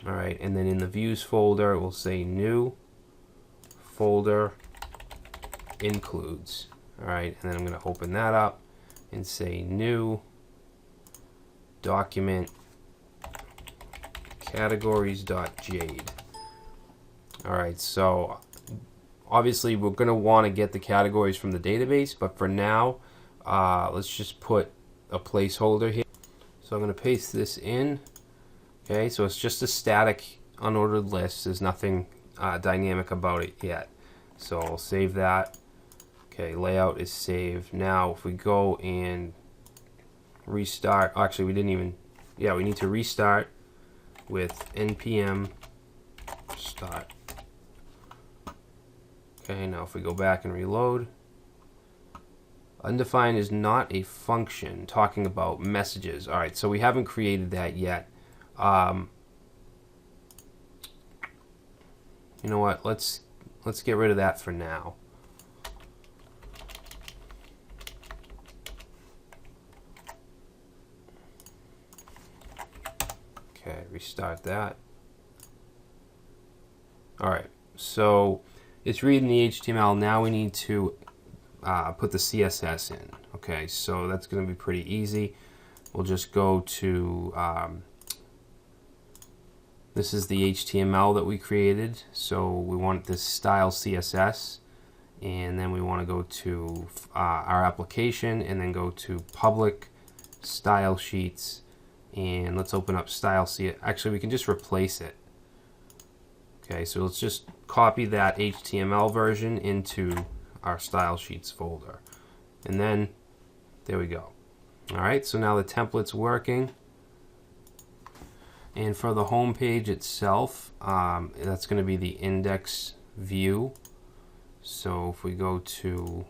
All right, and then in the views folder, it will say new folder includes. All right, and then I'm going to open that up and say new document categories.jade. All right, so obviously we're going to want to get the categories from the database, but for now, let's just put a placeholder here. So I'm going to paste this in. Okay, so it's just a static unordered list. There's nothing dynamic about it yet. So I'll save that. Okay, layout is saved. Now if we go and restart, actually we didn't even, yeah, we need to restart with npm start. Okay, now if we go back and reload, undefined is not a function talking about messages. All right, so we haven't created that yet. You know what? Let's get rid of that for now. Okay, restart that. All right, so it's reading the HTML. Now we need to put the CSS in. Okay, so that's going to be pretty easy. We'll just go to this is the HTML that we created. So we want this style CSS, and then we want to go to our application, and then go to public style sheets, and let's open up style CSS. Actually, we can just replace it. Okay, so let's just copy that HTML version into our style sheets folder, and then there we go. All right, so now the template's working, and for the home page itself, that's going to be the index view. So if we go to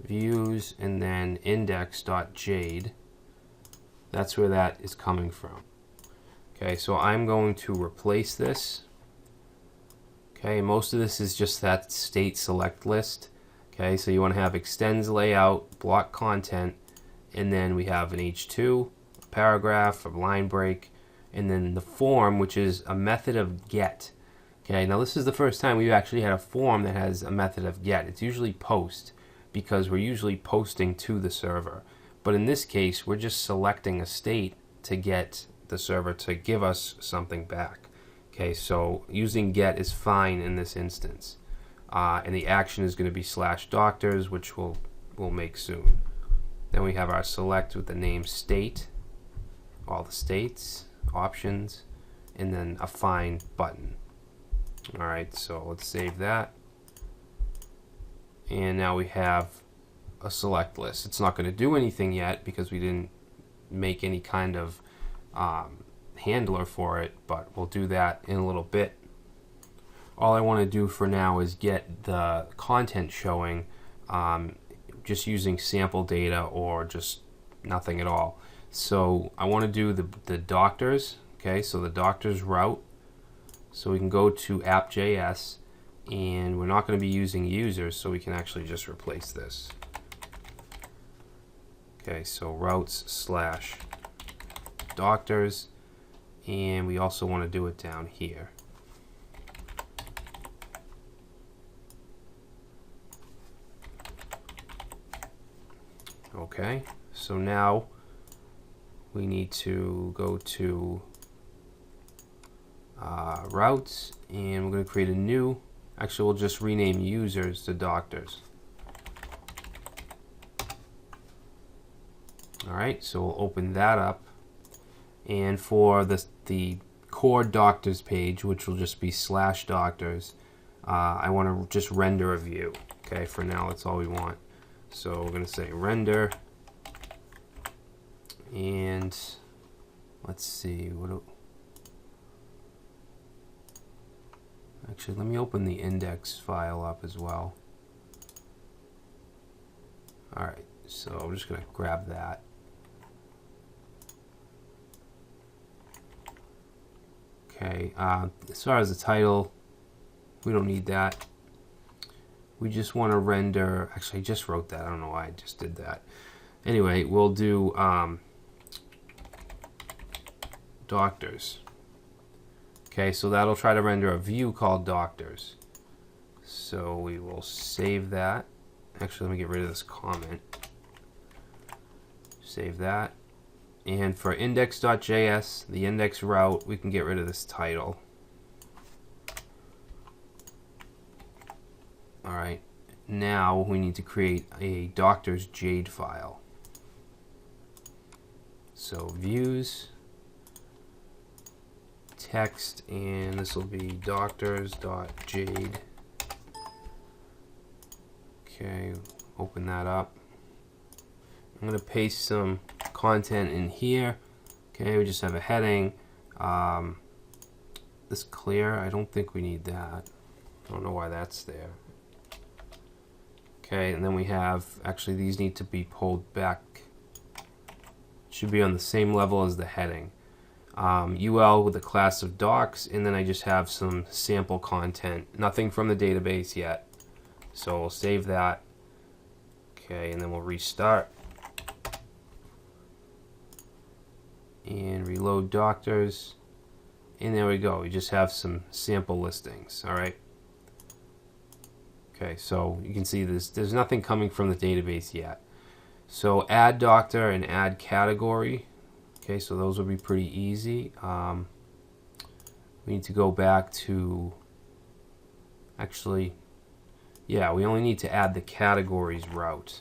views and then index.jade, that's where that is coming from. Okay, so I'm going to replace this. Okay, most of this is just that state select list. Okay, so you want to have extends layout, block content, and then we have an H2, a paragraph, a line break, and then the form, which is a method of get. Okay, now this is the first time we've actually had a form that has a method of get. It's usually post, because we're usually posting to the server. But in this case, we're just selecting a state to get the server to give us something back. Okay, so using get is fine in this instance. And the action is going to be /doctors, which we'll make soon. Then we have our select with the name state, all the states, options, and then a find button. All right, so let's save that. And now we have a select list. It's not going to do anything yet because we didn't make any kind of handler for it, but we'll do that in a little bit. All I want to do for now is get the content showing just using sample data or just nothing at all. So I want to do the doctors. Okay, so the doctors route. So we can go to app.js, and we're not going to be using users, so we can actually just replace this. Okay, so routes/doctors, and we also want to do it down here. Okay, so now we need to go to routes, and we're going to create a new, actually we'll just rename users to doctors. Alright, so we'll open that up, and for the core doctors page, which will just be /doctors, I want to just render a view. Okay, for now that's all we want. So we're going to say render, and let's see, actually let me open the index file up as well. Alright, so I'm just going to grab that. Okay, as far as the title, we don't need that. We just want to render, actually I just wrote that, I don't know why I just did that. Anyway, we'll do doctors. Okay, so that'll try to render a view called doctors. So we will save that. Actually, let me get rid of this comment. Save that. And for index.js, the index route, we can get rid of this title. Alright, now we need to create a doctor's Jade file. So views, text, and this will be doctors.jade. Okay, open that up. I'm going to paste some content in here. Okay, we just have a heading. This clear, I don't think we need that. I don't know why that's there. Okay, and then we have, actually these need to be pulled back. Should be on the same level as the heading. UL with a class of docs, and then I just have some sample content. Nothing from the database yet. So we'll save that. Okay, and then we'll restart. And reload doctors. And there we go. We just have some sample listings. Alright. Okay, so you can see there's nothing coming from the database yet. So add doctor and add category. Okay, so those will be pretty easy. We need to go back to, actually, yeah, we only need to add the categories route.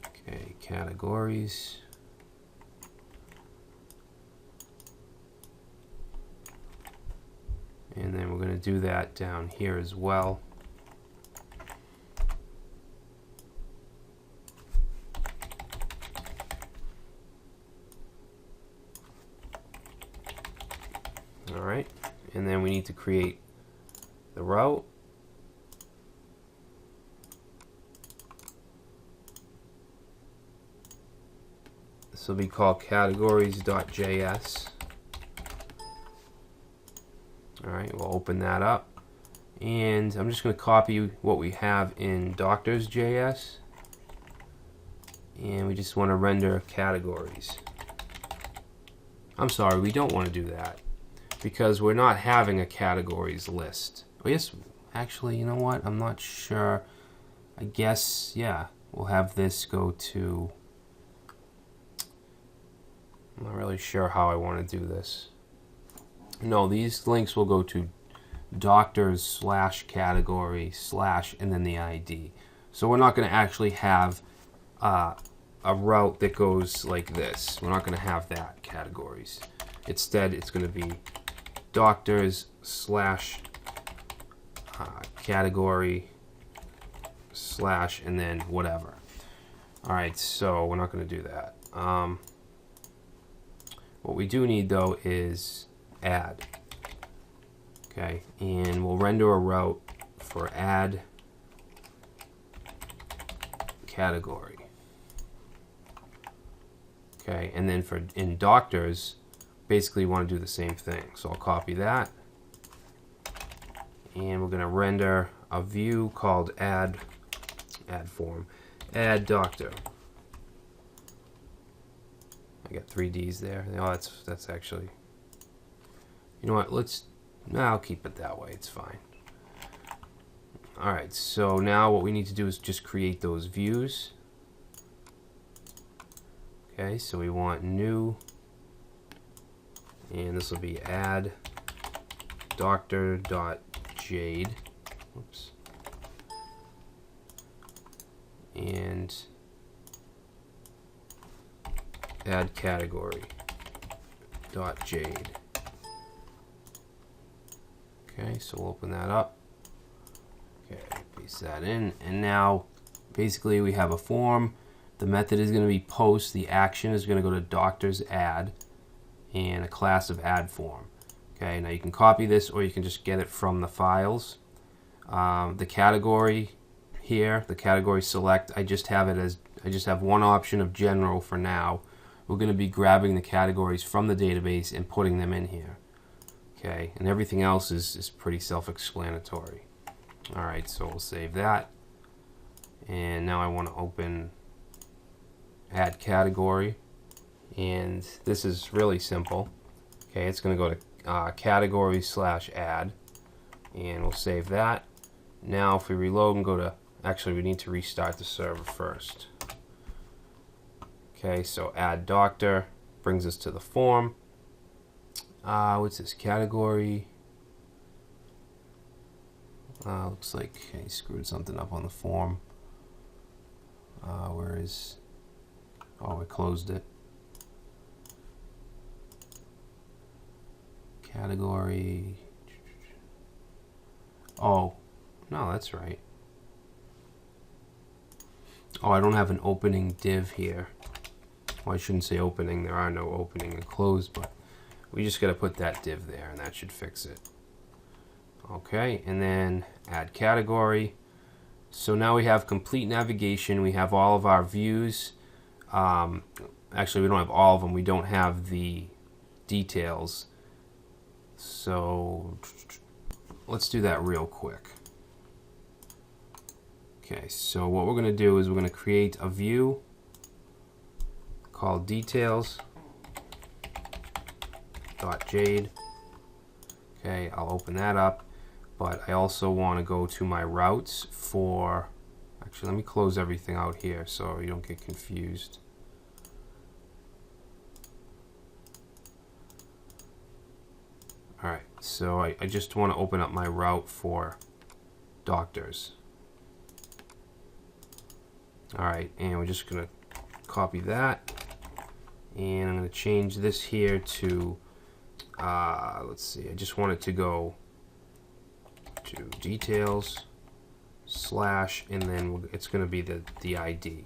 Okay, categories. And then we're going to do that down here as well. Alright, and then we need to create the route. This will be called categories.js. Alright, we'll open that up. And I'm just going to copy what we have in doctors.js. And we just want to render categories. I'm sorry, we don't want to do that, because we're not having a categories list. Oh yes, actually, you know what? I'm not sure. I guess, yeah, we'll have this go to, I'm not really sure how I want to do this. No, these links will go to doctors/category/ and then the ID. So we're not going to actually have a route that goes like this. We're not going to have that categories. Instead, it's going to be doctors/category/ and then whatever. Alright, so we're not going to do that. What we do need though is add. Okay, and we'll render a route for add category. Okay, and then for in doctors, basically want to do the same thing. So I'll copy that, and we're going to render a view called add form, add doctor. I got 3 Ds there. Oh, that's actually, you know what? I'll keep it that way. It's fine. All right. So now what we need to do is just create those views. Okay. So we want new, and this will be add doctor.jade. Oops. And add category .jade. Okay, so we'll open that up. Okay, paste that in, and now basically we have a form. The method is going to be post. The action is going to go to doctors add, and a class of add form. Okay, now you can copy this, or you can just get it from the files. The category here, the category select, I just have one option of general for now. We're going to be grabbing the categories from the database and putting them in here. Okay, and everything else is pretty self-explanatory. Alright, so we'll save that. And now I want to open add category, and this is really simple. Okay, it's going to go to category/add, and we'll save that. Now if we reload and go to, actually we need to restart the server first. Okay, so add doctor brings us to the form. What's this category? Looks like I screwed something up on the form. Where is, oh, I closed it. Category, oh, no, that's right. Oh, I don't have an opening div here. Well, I shouldn't say opening, there are no opening and close, but we just got to put that div there and that should fix it. Okay, and then add category. So now we have complete navigation, we have all of our views. Actually, we don't have all of them, we don't have the details. So let's do that real quick. Okay, so what we're going to do is we're going to create a view called details.jade. Okay, I'll open that up, but I also want to go to my routes for, actually let me close everything out here so you don't get confused. Alright, so I just want to open up my route for doctors. Alright, and we're just going to copy that, and I'm going to change this here to, let's see, I just want it to go to details / and then it's going to be the ID.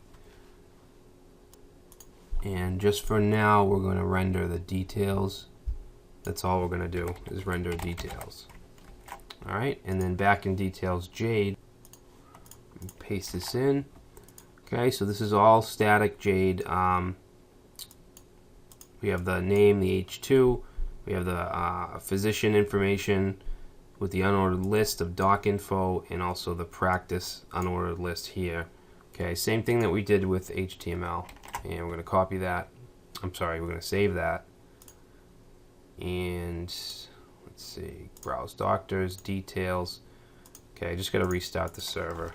And just for now, we're going to render the details. That's all we're going to do is render details. Alright, and then back in details Jade, paste this in. Okay, so this is all static Jade. We have the name, the H2, we have the physician information with the unordered list of doc info, and also the practice unordered list here. Okay, same thing that we did with HTML, and we're going to copy that. I'm sorry, we're going to save that. And let's see, browse doctors, details. Okay, I just got to restart the server.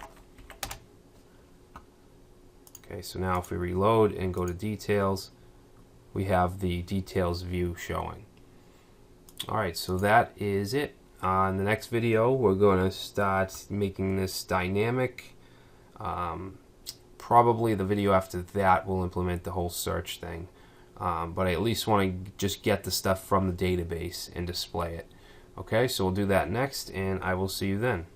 Okay, so now if we reload and go to details, we have the details view showing. Alright, so that is it. In the next video, we're going to start making this dynamic. Probably the video after that will implement the whole search thing. But I at least want to just get the stuff from the database and display it. Okay, so we'll do that next, and I will see you then.